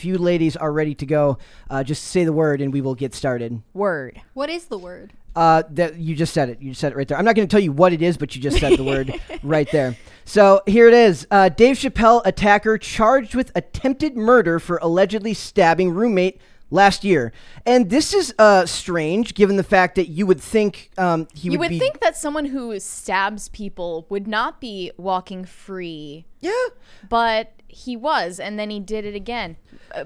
if you ladies are ready to go, just say the word and we will get started. Word. What is the word? That you just said it. You said it right there. I'm not going to tell you what it is, but you just said the word right there. So here it is. Dave Chappelle attacker charged with attempted murder for allegedly stabbing roommate last year. And this is strange, given the fact that you would think You would think that someone who stabs people would not be walking free. Yeah. But he was, and then he did it again.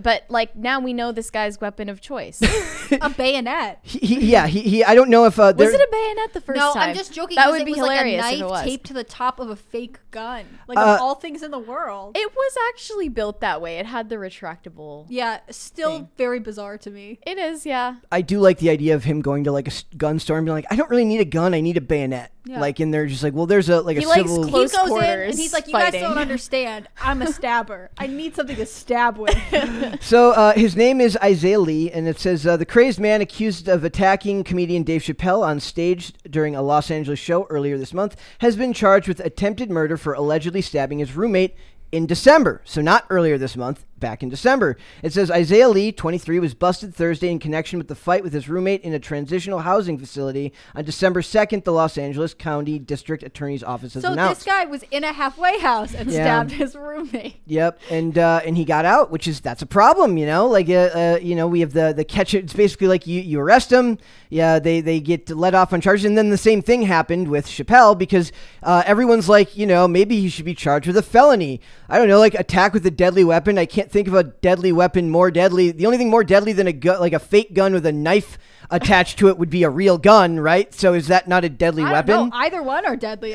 But, like, now we know this guy's weapon of choice. A bayonet. He I don't know if... was it a bayonet the first time? No, I'm just joking. That would be it was hilarious like if it a was. knife taped to the top of a fake gun. Like, of all things in the world. It was actually built that way. It had the retractable... Yeah, still thing. very bizarre to me. It is, yeah. I do like the idea of him going to, like, a gun store and being like, I don't really need a gun, I need a bayonet. Yeah. Like, and they're just like, well, there's a He a likes civil... close He goes in quarters and he's like, you fighting. guys don't understand. I'm a stabber. I need something to stab with. So his name is Isaiah Lee, and it says, the crazed man accused of attacking comedian Dave Chappelle on stage during a Los Angeles show earlier this month has been charged with attempted murder for allegedly stabbing his roommate in December. So not earlier this month, back in December. It says Isaiah Lee, 23, was busted Thursday in connection with the fight with his roommate in a transitional housing facility on December 2nd, the Los Angeles County District Attorney's Office has announced. So this guy was in a halfway house and stabbed his roommate. Yep, and he got out, that's a problem, you know. Like, we have the catch. It's basically like you arrest him, yeah, they get let off on charges, and then the same thing happened with Chappelle because everyone's like, maybe he should be charged with a felony. I don't know, like attack with a deadly weapon. I can't think of a deadly weapon more deadly. The only thing more deadly than a fake gun with a knife attached to it would be a real gun, right? So is that not a deadly weapon? I don't know. Either one are deadly.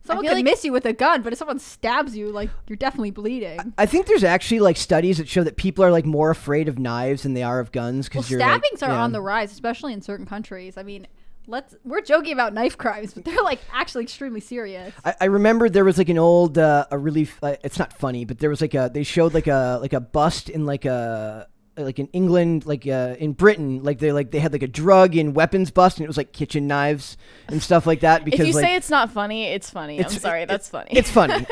Someone could miss you with a gun, but if someone stabs you, like, you're definitely bleeding. I think there's actually like studies that show that people are like more afraid of knives than they are of guns because stabbings are on the rise, especially in certain countries. I mean, we're joking about knife crimes, but they're like actually extremely serious. I remember there was like an old it's not funny, but there was they showed like a bust in like in England, in Britain, they had like a drug and weapons bust, and it was like kitchen knives and stuff like that. Because if you say it's not funny, it's funny. I'm sorry, that's funny. It's funny.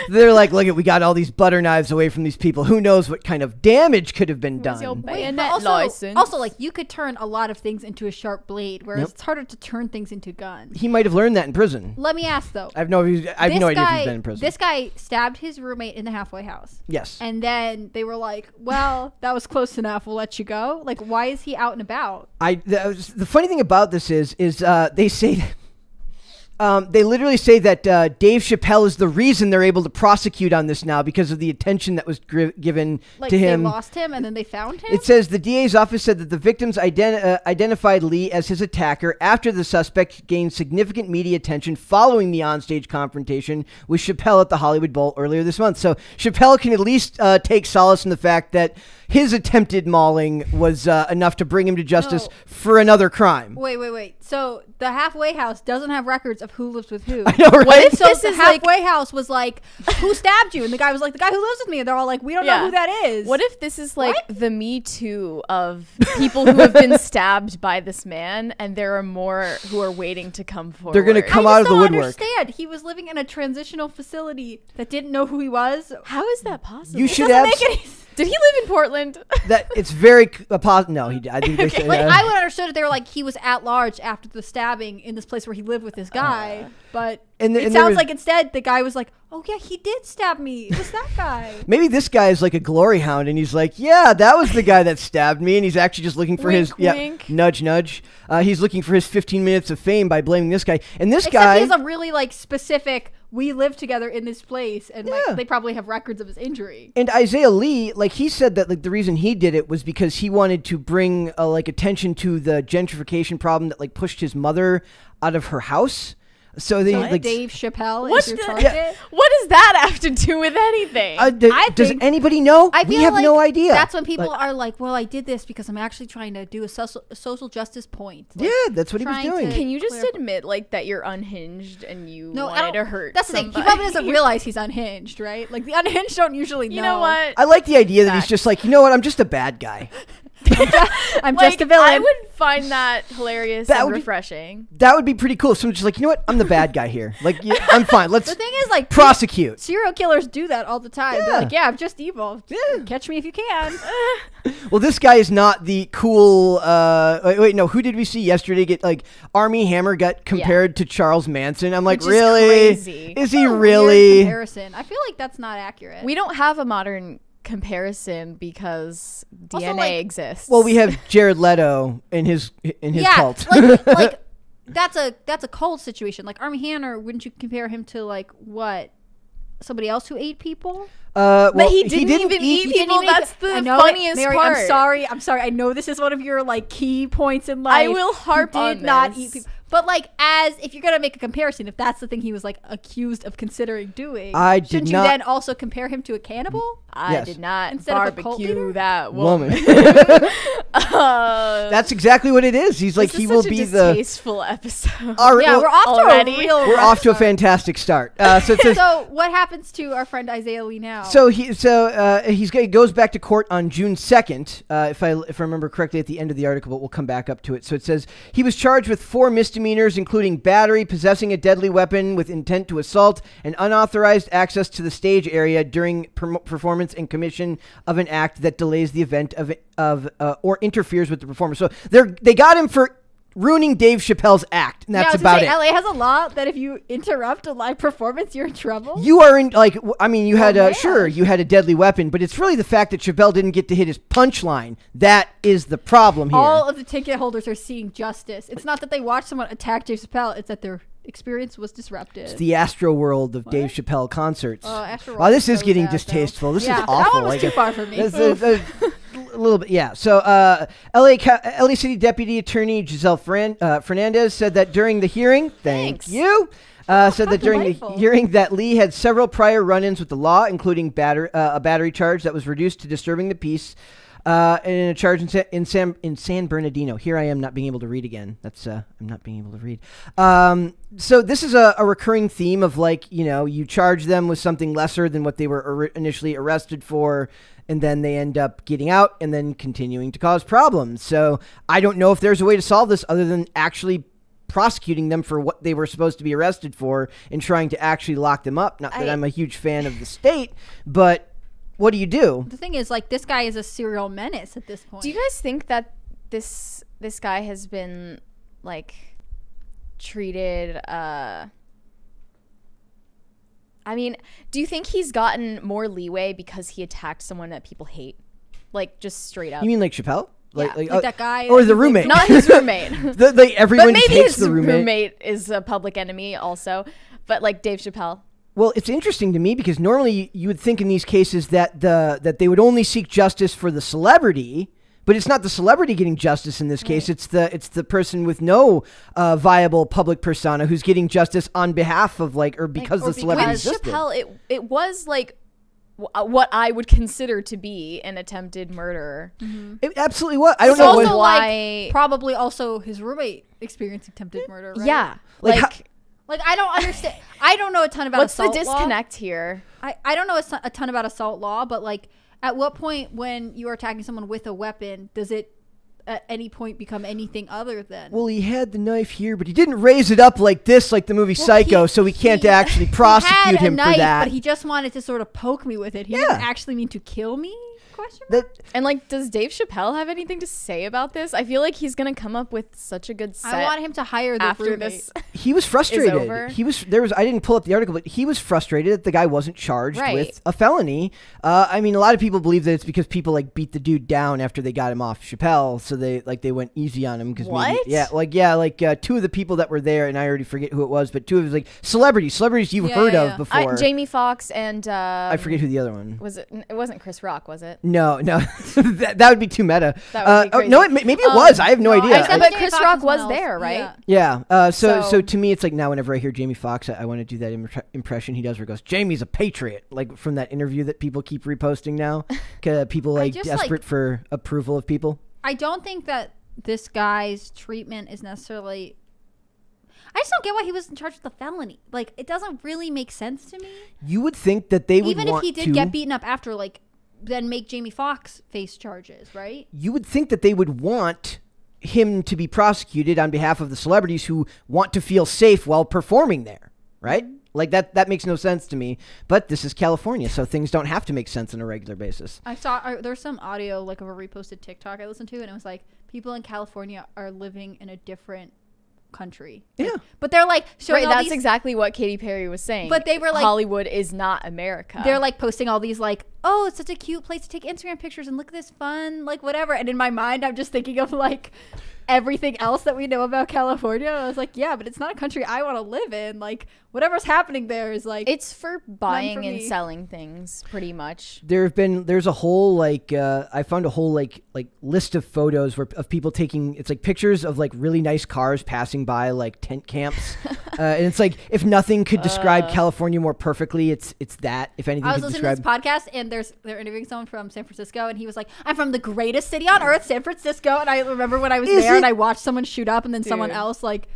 They're like, look, we got all these butter knives away from these people. Who knows what kind of damage could have been done? Your Wait, bayonet license? also, like, you could turn a lot of things into a sharp blade, whereas it's harder to turn things into guns. He might have learned that in prison. Let me ask though. I have no idea if he's been in prison. This guy stabbed his roommate in the halfway house. Yes. And then they were like, well, that was close enough. We'll let you go. Like, why is he out and about? The funny thing about this is they say they literally say that Dave Chappelle is the reason they're able to prosecute on this now because of the attention that was given to him. They lost him and then they found him? It says the DA's office said that the victims identified Lee as his attacker after the suspect gained significant media attention following the onstage confrontation with Chappelle at the Hollywood Bowl earlier this month. So Chappelle can at least take solace in the fact that his attempted mauling was enough to bring him to justice for another crime. Wait. So the halfway house doesn't have records of who lives with who. I know, right? What if the halfway house was like, who stabbed you? And the guy was like, the guy who lives with me. And they're all like, we don't know who that is. What if this is like the Me Too of people who have been stabbed by this man, and there are more who are waiting to come forward? They're going to come out of the woodwork. I just don't understand. He was living in a transitional facility that didn't know who he was. How is that possible? You should have. Did he live in Portland? That it's very no. I think they said, I would have understood if they were like he was at large after the stabbing in this place where he lived with this guy, but it sounds like instead the guy was like, oh yeah, he did stab me. It was that guy. Maybe this guy is like a glory hound, and he's like, yeah, that was the guy that stabbed me, and he's actually just looking for wink. nudge. He's looking for his 15 minutes of fame by blaming this guy, and this Except guy he has a really like specific. We live together in this place, and like they probably have records of his injury. And Isaiah Lee, like he said that like the reason he did it was because he wanted to bring like attention to the gentrification problem that like pushed his mother out of her house. So they like Dave Chappelle is your target. Yeah. What does that have to do with anything? Does anybody know? We have no idea. That's when people are like, "Well, I did this because I'm actually trying to do a social justice point." Like, yeah, that's what he was doing. Can you just admit like that you're unhinged and you wanted to hurt? That's the thing. He probably doesn't realize he's unhinged, right? Like the unhinged don't usually know. You know what? I like the idea that he's just like, you know what? I'm just a bad guy. I'm just a villain. I would find that hilarious and refreshing. That would be pretty cool. If someone's just like, you know what? I'm the bad guy here. Like, yeah, I'm fine. Let's the thing is, like, prosecute. Serial killers do that all the time. Yeah. They're like, yeah, I'm just evil. Yeah. Catch me if you can. Well, this guy is not the cool. Wait, no. Who did we see yesterday get like Armie Hammer got compared to Charles Manson? I'm like, really? Is he really? Comparison. I feel like that's not accurate. We don't have a modern comparison because DNA exists. Well, we have Jared Leto in his cult. like that's a cult situation. Like Armie Hammer, wouldn't you compare him to like what? Somebody else who ate people? But he didn't even eat people. That's the funniest Mary, part. I'm sorry. I know this is one of your like key points in life. I will harp on this. Did not eat people. But like, if you're gonna make a comparison, if that's the thing he was like accused of considering doing, shouldn't you then also compare him to a cannibal? I did not instead barbecue that woman. That's exactly what it is. He's like, he will be the tasteful episode. Yeah, we're off to a fantastic start. So what happens to our friend Isaiah Lee now? So he goes back to court on June 2nd, if I remember correctly at the end of the article, but we'll come back up to it. So it says he was charged with 4 misdemeanors, including battery, possessing a deadly weapon with intent to assault, and unauthorized access to the stage area during performance and commission of an act that delays the event or interferes with the performance. So they got him for ruining Dave Chappelle's act, and that's about it. LA has a law that if you interrupt a live performance, you're in trouble. You are in, like, I mean, you had a deadly weapon, but it's really the fact that Chappelle didn't get to hit his punchline that is the problem here. All of the ticket holders are seeing justice. It's not that they watched someone attack Dave Chappelle; it's that their experience was disrupted. It's the Astro World of Dave Chappelle concerts. Wow, this is getting distasteful. This is awful. That one was too far for me. A little bit, yeah. So, LA City Deputy Attorney Giselle Fernandez said that during the hearing, said that during the hearing that Lee had several prior run-ins with the law, including a battery charge that was reduced to disturbing the peace, and a charge in San Bernardino. Here I am not being able to read again. That's I'm not being able to read. So this is a recurring theme of, like, you know, you charge them with something lesser than what they were initially arrested for, and then they end up getting out and then continuing to cause problems. So I don't know if there's a way to solve this other than actually prosecuting them for what they were supposed to be arrested for and trying to actually lock them up. Not that I'm a huge fan of the state, but what do you do? The thing is, like, this guy is a serial menace at this point. Do you guys think that this guy has been, like, treated, I mean, do you think he's gotten more leeway because he attacked someone that people hate? Like, just straight up. You mean like Chappelle? Like that guy? Or the roommate. Not his roommate. Everyone but maybe hates his the roommate. roommate is a public enemy also. But, like, Dave Chappelle. Well, it's interesting to me because normally you would think in these cases that they would only seek justice for the celebrity, but it's not the celebrity getting justice in this case. It's the person with no viable public persona who's getting justice on behalf of, like, or because the celebrity existed. With Chappelle, it was like what I would consider to be an attempted murder. Mm-hmm. It absolutely was. I don't know why. Probably also his roommate experienced attempted murder. Right? Yeah, Like, I don't understand. I don't know a ton about assault law. What's the disconnect here? I don't know a ton about assault law, but, like, at what point when you are attacking someone with a weapon, does it at any point become anything other than? Well, he had the knife here, but he didn't raise it up like this, like the movie Psycho, so we can't actually prosecute him for that. But he just wanted to sort of poke me with it. He didn't actually mean to kill me? And, like, does Dave Chappelle have anything to say about this? I feel like he's gonna come up with such a good set. I want him to hire the after roommate. this. He was frustrated. I didn't pull up the article, but he was frustrated that the guy wasn't charged with a felony. I mean, a lot of people believe that it's because people, like, beat the dude down after they got him off Chappelle, so they went easy on him because two of the people that were there, and I already forget who it was, but two of his, like, celebrities you've heard of before. Jamie Foxx and I forget who the other one was. It wasn't Chris Rock, was it? No, that would be too meta. That would be crazy. No, maybe it was. I have no idea. But Chris Rock was there, right? Yeah. So to me, it's like now whenever I hear Jamie Foxx, I want to do that impression he does where he goes, "Jamie's a patriot," like from that interview that people keep reposting now. People like desperate for approval of people. I don't think that this guy's treatment is necessarily. I just don't get why he was in charge with a felony. Like, it doesn't really make sense to me. You would think that they would even if he did get beaten up after, like. then make Jamie Foxx face charges, right? You would think that they would want him to be prosecuted on behalf of the celebrities who want to feel safe while performing there, right? Like that makes no sense to me. But this is California, so things don't have to make sense on a regular basis. I saw there's some audio like of a reposted TikTok I listened to, and it was like people in California are living in a different country. Yeah, but they're like showing that's exactly what Katy Perry was saying. But they were like, Hollywood is not America. They're like posting all these like, oh, it's such a cute place to take Instagram pictures and look at this fun, like whatever. And in my mind, I'm just thinking of like everything else that we know about California. I was like, yeah, but it's not a country I want to live in. Like whatever's happening there is like, it's for buying and selling things pretty much. There's a whole like I found a whole like list of photos of people taking, it's like pictures of like really nice cars passing by like tent camps. And it's like, if nothing could describe California more perfectly, it's that. If anything, I was listening to this podcast and they're interviewing someone from San Francisco, and he was like, I'm from the greatest city on earth, San Francisco. And I remember when I was there and I watched someone shoot up and then someone else like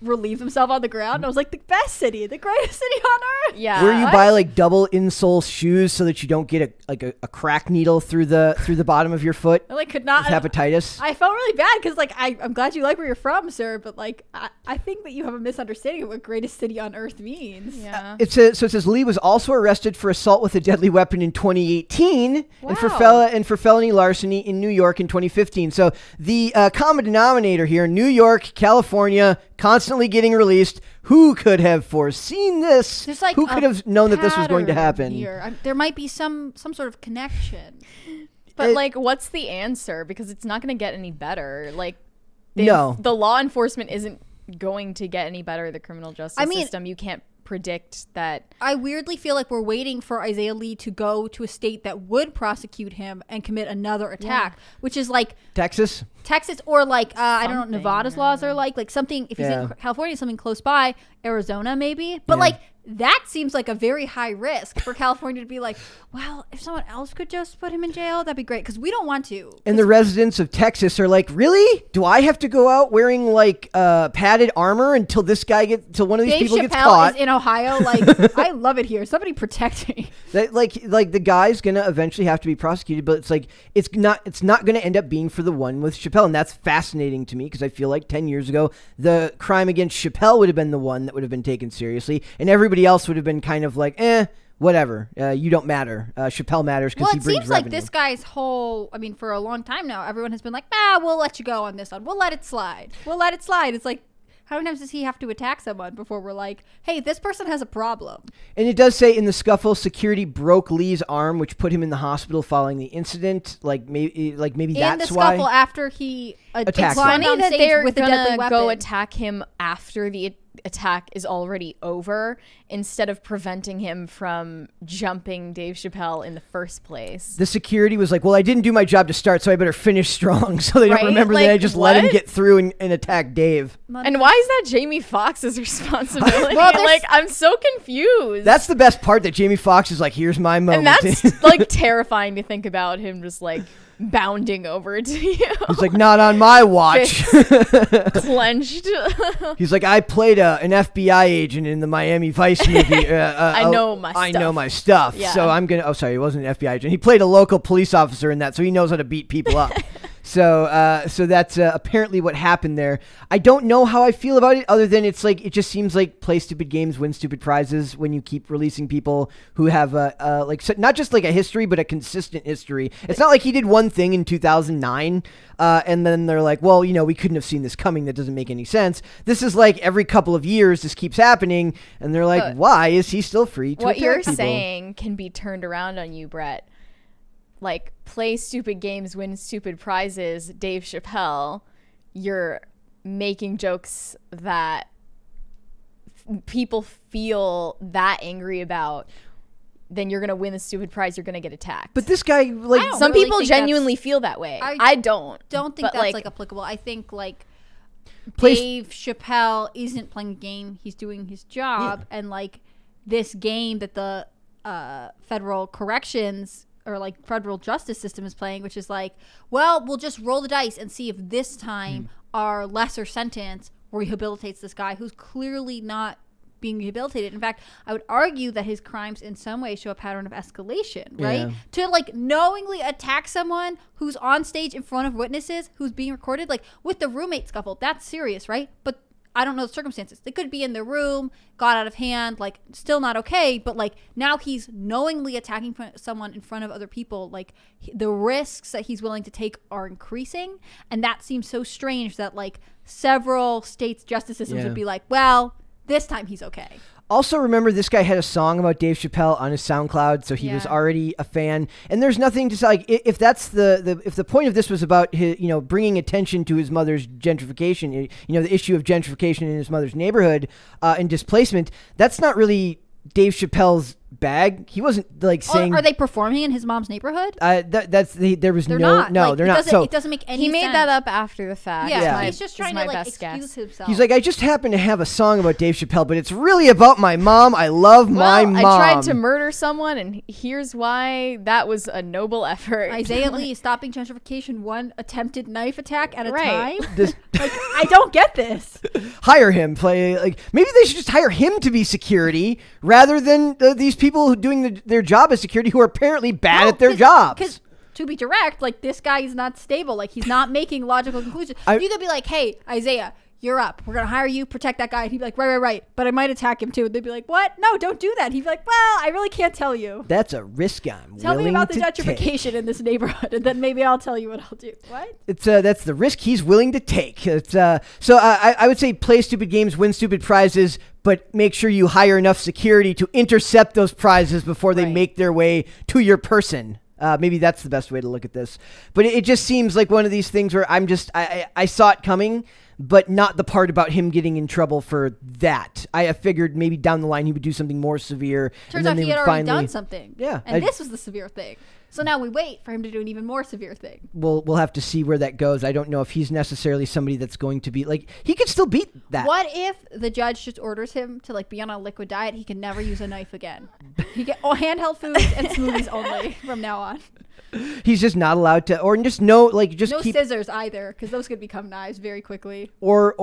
relieve himself on the ground. And I was like, the best city, the greatest city on earth. Yeah. Where you buy like double insole shoes so that you don't get a crack needle through the bottom of your foot. I like could not with hepatitis. I felt really bad because like I'm glad you like where you're from, sir, but like I think that you have a misunderstanding of what greatest city on earth means. Yeah. It says Lee was also arrested for assault with a deadly weapon in 2018 and for felony larceny in New York in 2015. So the common denominator here, New York, California, constantly getting released. Who could have foreseen this? Like who could have known that this was going to happen? Here. There might be some sort of connection. But like, what's the answer? Because it's not going to get any better. Like, the law enforcement isn't going to get any better. The criminal justice system, you can't predict that. I weirdly feel like we're waiting for Isaiah Lee to go to a state that would prosecute him and commit another attack, which is like Texas or like I don't know, Nevada's laws are like something. If he's in California, something close by, Arizona maybe, but like that seems like a very high risk for California to be like, well, if someone else could just put him in jail, that'd be great, because we don't want to. And the residents of Texas are like, really? Do I have to go out wearing like padded armor until one of these people gets caught? Dave Chappelle is in Ohio. Like, I love it here. Somebody protect me. Like the guy's gonna eventually have to be prosecuted, but it's like it's not gonna end up being for the one with Chappelle, and that's fascinating to me because I feel like 10 years ago the crime against Chappelle would have been the one that would have been taken seriously, and everybody else would have been kind of like, whatever, you don't matter. Chappelle matters because he brings revenue. Well, it seems like this guy's whole, I mean, for a long time now, everyone has been like, we'll let you go on this one. We'll let it slide. It's like, how many times does he have to attack someone before we're like, hey, this person has a problem? And it does say in the scuffle, security broke Lee's arm, which put him in the hospital following the incident. Like maybe that's why. In the scuffle after he attacked. It's funny that they're gonna go attack him after the attack is already over instead of preventing him from jumping Dave Chappelle in the first place. The security was like, well, I didn't do my job to start, so I better finish strong, so they don't remember that I just let him get through and attack Dave. And why is that Jamie Foxx's responsibility? Well, I'm so confused. That's the best part, that Jamie Foxx is like, here's my moment. And that's like terrifying to think about, him just like bounding over to you. He's like, not on my watch. Clenched. He's like, I played an FBI agent in the Miami Vice movie. I know my stuff. Yeah. So I'm gonna. Oh, sorry, he wasn't an FBI agent. He played a local police officer in that, so he knows how to beat people up. So that's apparently what happened there. I don't know how I feel about it, other than it's like, it just seems like play stupid games, win stupid prizes when you keep releasing people who have not just like a history, but a consistent history. It's not like he did one thing in 2009 and then they're like, well, we couldn't have seen this coming. That doesn't make any sense. This is like every couple of years this keeps happening, and they're like, why is he still free to attack people? What you're saying can be turned around on you, Brett. Like, play stupid games, win stupid prizes, Dave Chappelle, you're making jokes that people feel that angry about, then you're going to win the stupid prize, you're going to get attacked. But this guy, like, some people genuinely feel that way. I don't think that's like applicable. I think like Dave Chappelle isn't playing a game. He's doing his job. Yeah. And like this game that the federal corrections or like federal justice system is playing, which is like, well, we'll just roll the dice and see if this time our lesser sentence rehabilitates this guy who's clearly not being rehabilitated. In fact, I would argue that his crimes in some way show a pattern of escalation, right? Yeah. To like knowingly attack someone who's on stage in front of witnesses, who's being recorded, like with the roommate scuffle, that's serious, right? But I don't know the circumstances. They could be in their room, got out of hand, like still not okay. But like now he's knowingly attacking someone in front of other people. Like the risks that he's willing to take are increasing. And that seems so strange that like several states' justice systems would be like, well, this time he's okay. Also, remember, this guy had a song about Dave Chappelle on his SoundCloud, so he was already a fan. And there's nothing to say, like, if that's if the point of this was about his, bringing attention to his mother's gentrification, the issue of gentrification in his mother's neighborhood and displacement, that's not really Dave Chappelle's bag. He wasn't like saying. Are they performing in his mom's neighborhood? There was they're no, not. no, like, they're not. So it doesn't make any sense. He made that up after the fact. Yeah, he's just trying to like excuse himself. He's like, I just happen to have a song about Dave Chappelle, but it's really about my mom. I love my mom. I tried to murder someone, and here's why that was a noble effort. Isaiah Lee is stopping gentrification, one attempted knife attack at a Right. time. Like, I don't get this. Hire him. Maybe they should just hire him to be security rather than these people who doing their job as security who are apparently bad at their jobs. Because to be direct, like this guy is not stable. Like he's not making logical conclusions. You could be like, hey, Isaiah, you're up. We're going to hire you, protect that guy. And he'd be like, right. But I might attack him too. And they'd be like, what? No, don't do that. He'd be like, well, I really can't tell you. That's a risk I'm Tell me willing about the to gentrification in this neighborhood, and then maybe I'll tell you what I'll do. What? That's the risk he's willing to take. So I would say play stupid games, win stupid prizes, but make sure you hire enough security to intercept those prizes before they make their way to your person. Maybe that's the best way to look at this. But it just seems like one of these things where I saw it coming, but not the part about him getting in trouble for that. I figured maybe down the line he would do something more severe. Turns out he had already done something. Yeah. And this was the severe thing. So now we wait for him to do an even more severe thing. We'll have to see where that goes. I don't know if he's necessarily somebody that's going to be like, he could still beat that. What if the judge just orders him to like be on a liquid diet? He can never use a knife again. He get handheld foods and smoothies only from now on. He's just not allowed to, or just no keep scissors either, because those could become knives very quickly. Or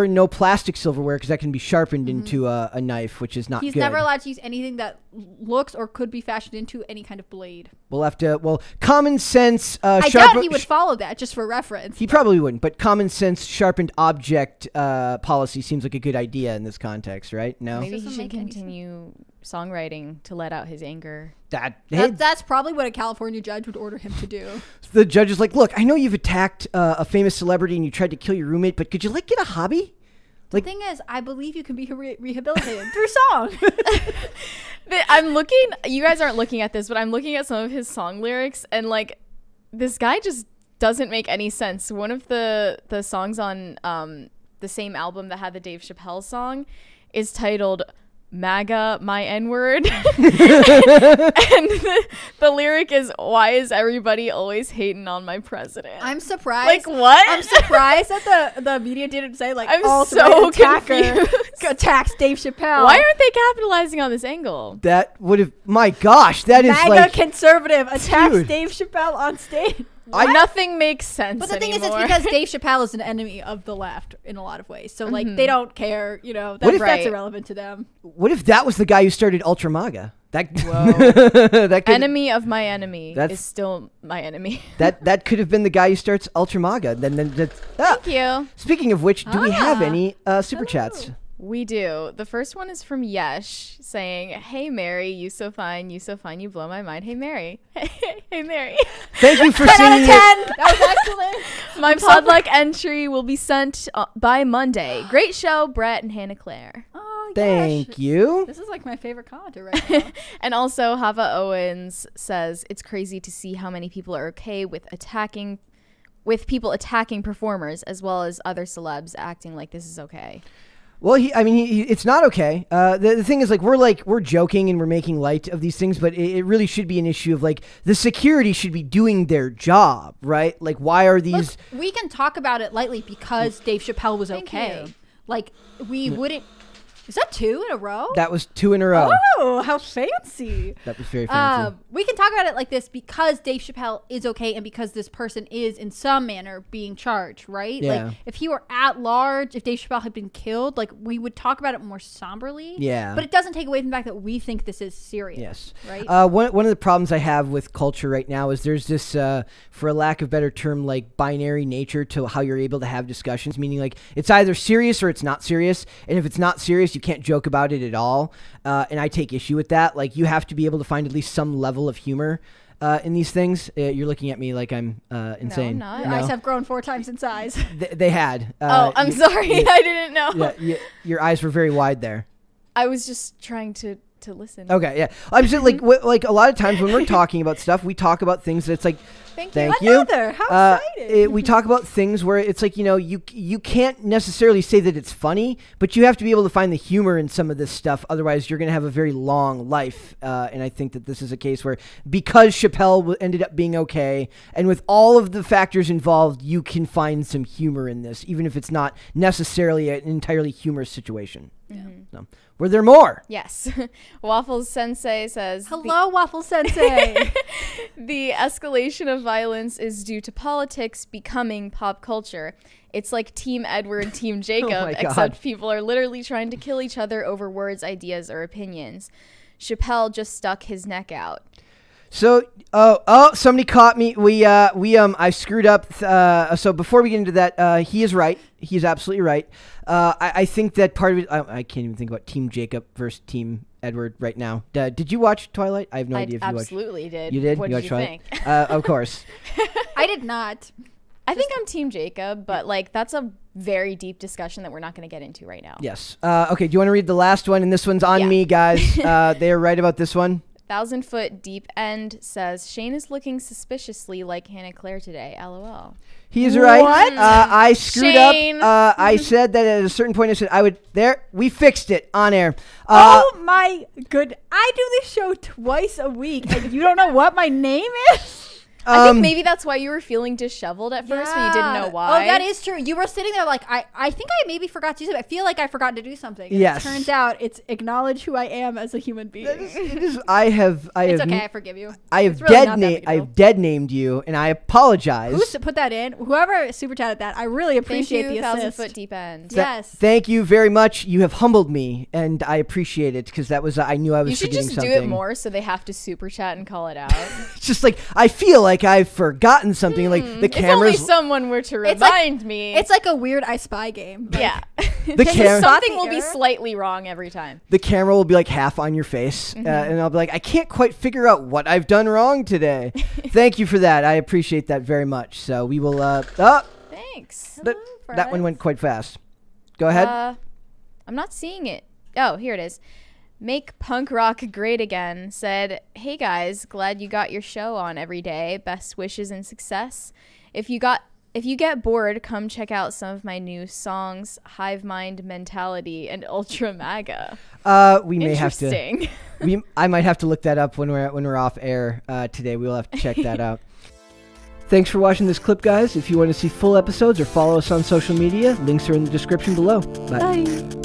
no plastic silverware, because that can be sharpened into a knife, which is not good. He's never allowed to use anything that looks or could be fashioned into any kind of blade. We'll have to. Well, common sense. I doubt he would follow that, just for reference. He probably wouldn't, but common sense sharpened object policy seems like a good idea in this context, right? No, maybe he should continue songwriting to let out his anger. That's probably what a California judge would order him to do. The judge is like, look, I know you've attacked a famous celebrity and you tried to kill your roommate, but could you get a hobby? The thing is, I believe you can be rehabilitated through song. I'm looking, you guys aren't looking at this, but I'm looking at some of his song lyrics, and like this guy just doesn't make any sense. One of the songs on the same album that had the Dave Chappelle song is titled MAGA, my N-word. And the lyric is, why is everybody always hating on my president? I'm surprised. Like, what? I'm surprised that the media didn't say, like, I'm so attacker attacks Dave Chappelle. Why aren't they capitalizing on this angle? That would have, my gosh, that is MAGA like... conservative attacks Dave Chappelle on stage. Nothing makes sense. But the thing anymore. is, it's because Dave Chappelle is an enemy of the left in a lot of ways. So, like, they don't care, that's irrelevant to them. What if that was the guy who started Ultra MAGA? That enemy of my enemy is still my enemy. that could have been the guy who starts Ultra MAGA. Thank you. Speaking of which, do we have any super chats? We do. The first one is from Yesh saying, hey, Mary, you so fine, you blow my mind. Hey, Mary. Hey, Mary. Thank you for 10 singing out of 10. That was excellent. My Podluck entry will be sent by Monday. Great show, Brett and Hannah Claire. Oh, Thank you. This is like my favorite commenter right now. And also, Hava Owens says, it's crazy to see how many people are okay with people attacking performers as well as other celebs acting like this is okay. Well, it's not okay. The thing is, we're joking and we're making light of these things, but it really should be an issue of the security should be doing their job, right? Like, why are these? Look, we can talk about it lightly because Dave Chappelle was okay. Like, we wouldn't Is that 2 in a row? That was 2 in a row. Oh, how fancy. That was very fancy. We can talk about it like this because Dave Chappelle is okay and because this person is in some manner being charged, right? Yeah. Like if he were at large, if Dave Chappelle had been killed, like we would talk about it more somberly. Yeah. But it doesn't take away from the fact that we think this is serious. Yes. Right? One of the problems I have with culture right now is there's this, for a lack of better term, like binary nature to how you're able to have discussions, meaning like it's either serious or it's not serious. And if it's not serious, you can't joke about it at all. And I take issue with that. Like you have to be able to find at least some level of humor in these things. You're looking at me like I'm insane. No, I'm not. Your eyes have grown 4 times in size. They had. I'm sorry. I didn't know. Yeah, your eyes were very wide there. I was just trying to listen. Okay, yeah. I'm just like like a lot of times when we're talking about stuff, we talk about things that's like. Thank you. Another. How exciting. We talk about things where it's like, you can't necessarily say that it's funny, but you have to be able to find the humor in some of this stuff. Otherwise, you're going to have a very long life. And I think that this is a case where because Chappelle ended up being okay, and with all of the factors involved, you can find some humor in this, even if it's not necessarily an entirely humorous situation. Mm-hmm. So, were there more? Yes. Waffles Sensei says, Hello, Waffle Sensei. the escalation of violence is due to politics becoming pop culture. It's like Team Edward, Team Jacob, my God. except people are literally trying to kill each other over words, ideas, or opinions. Chappelle just stuck his neck out. So, somebody caught me. I screwed up. So before we get into that, he is right. He's absolutely right. I think that part of it, I can't even think about Team Jacob versus Team Edward right now. Did you watch Twilight? I have no idea if you watched. Absolutely did. You did? What You did watched you think? Of course. I did not. I think I'm Team Jacob, but like that's a very deep discussion that we're not going to get into right now. Yes. Okay, do you want to read the last one? And this one's on Yeah. me, guys. They are right about this one. 1,000-foot deep end says Shane is looking suspiciously like Hannah Claire today. LOL. He's right. What? I screwed Shane. up. I said that at a certain point I said I would. There, we fixed it on air. Oh my good! I do this show twice a week, and you don't know what my name is. I think maybe that's why you were feeling disheveled at first, but you didn't know why. Oh, that is true. You were sitting there like, I think I maybe forgot to do something. I feel like I forgot to do something. And Yes. It turns out it's acknowledge who I am as a human being. It is. It's okay. I forgive you. I have It's really not that big a deal. I've dead named you, and I apologize. Who's put that in? Whoever super chatted that, I really Thank appreciate you, the assist. 1,000-foot deep end. Yes. Thank you very much. You have humbled me, and I appreciate it because that was I knew I was You should forgetting just something. do it more so they have to super chat and call it out. It's just like I feel like I've forgotten something. Like the If only cameras. someone were to It's like- remind me. It's like a weird I Spy game. Like, yeah. The camera. Something the will be error? slightly wrong every time. The camera will be like half on your face, and I'll be like, I can't quite figure out what I've done wrong today. Thank you for that. I appreciate that very much. So we will. Thanks. That one went quite fast. Go ahead. I'm not seeing it. Oh, here it is. Make punk rock great again said, "Hey guys, glad you got your show on every day. Best wishes and success. If you get bored, come check out some of my new songs, Hive Mind Mentality and Ultra MAGA." We may have to. Interesting. I might have to look that up when we're off air today. We will have to check that out. Thanks for watching this clip, guys. If you want to see full episodes or follow us on social media, links are in the description below. Bye. Bye.